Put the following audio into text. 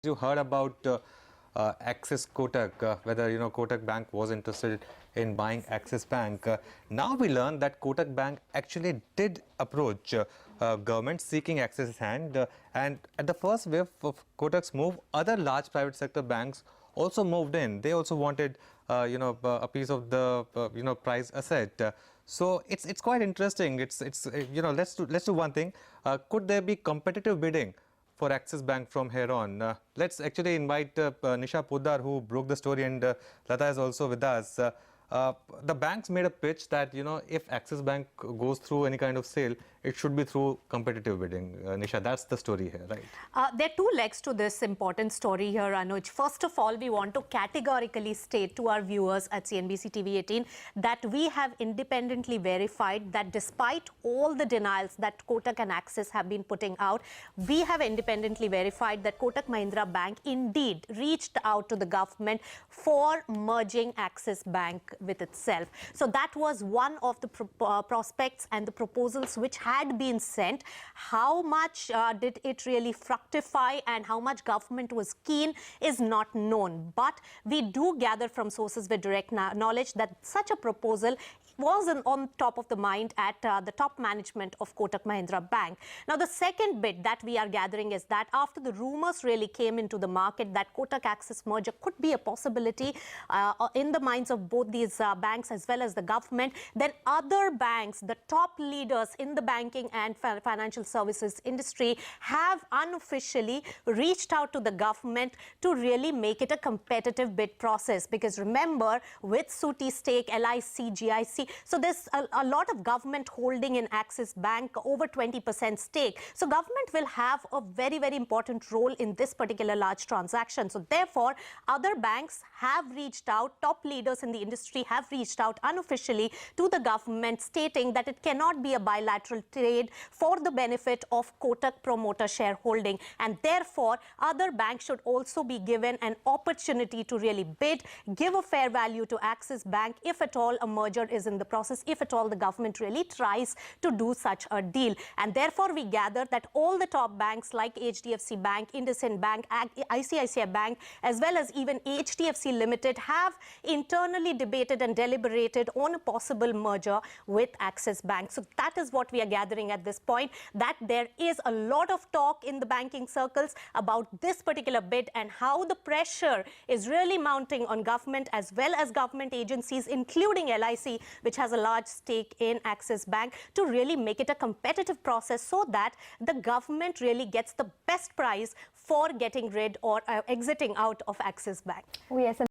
You heard about Axis Kotak, whether Kotak Bank was interested in buying Axis Bank. Now we learn that Kotak Bank actually did approach government seeking Axis hand, and at the first wave of Kotak's move, other large private sector banks also moved in. They also wanted a piece of the prize asset. So it's quite interesting. Let's do one thing. Could there be competitive bidding for Axis Bank from here on? Let's actually invite Nisha Poddar, who broke the story, and Lata is also with us. The banks made a pitch that, if Axis Bank goes through any kind of sale, it should be through competitive bidding. Nisha, that's the story here, right? There are two legs to this important story here, Anuj. First of all, we want to categorically state to our viewers at CNBC TV 18 that we have independently verified that despite all the denials that Kotak and Axis have been putting out, we have independently verified that Kotak Mahindra Bank indeed reached out to the government for merging Axis Bank with itself. So that was one of the prospects and the proposals which had been sent. How much did it really fructify and how much government was keen is not known. But we do gather from sources with direct knowledge that such a proposal was on top of the mind at the top management of Kotak Mahindra Bank. Now, the second bit that we are gathering is that after the rumors really came into the market that Kotak-Axis merger could be a possibility in the minds of both these banks as well as the government, then other banks, the top leaders in the banking and financial services industry, have unofficially reached out to the government to really make it a competitive bid process. Because remember, with Suti stake, LIC, GIC, so there's a lot of government holding in Axis Bank, over 20% stake. So government will have a very, very important role in this particular large transaction. So therefore, other banks have reached out, top leaders in the industry have reached out unofficially to the government, stating that it cannot be a bilateral trade for the benefit of Kotak promoter shareholding. And therefore, other banks should also be given an opportunity to really bid, give a fair value to Axis Bank if at all a merger is in the process, if at all the government really tries to do such a deal. And therefore, we gather that all the top banks like HDFC Bank, IndusInd Bank, ICICI Bank, as well as even HDFC Limited have internally debated and deliberated on a possible merger with Axis Bank. So that is what we are gathering at this point, that there is a lot of talk in the banking circles about this particular bid and how the pressure is really mounting on government as well as government agencies, including LIC, which has a large stake in Axis Bank, to really make it a competitive process so that the government really gets the best price for getting rid or exiting out of Axis Bank. Oh, yes.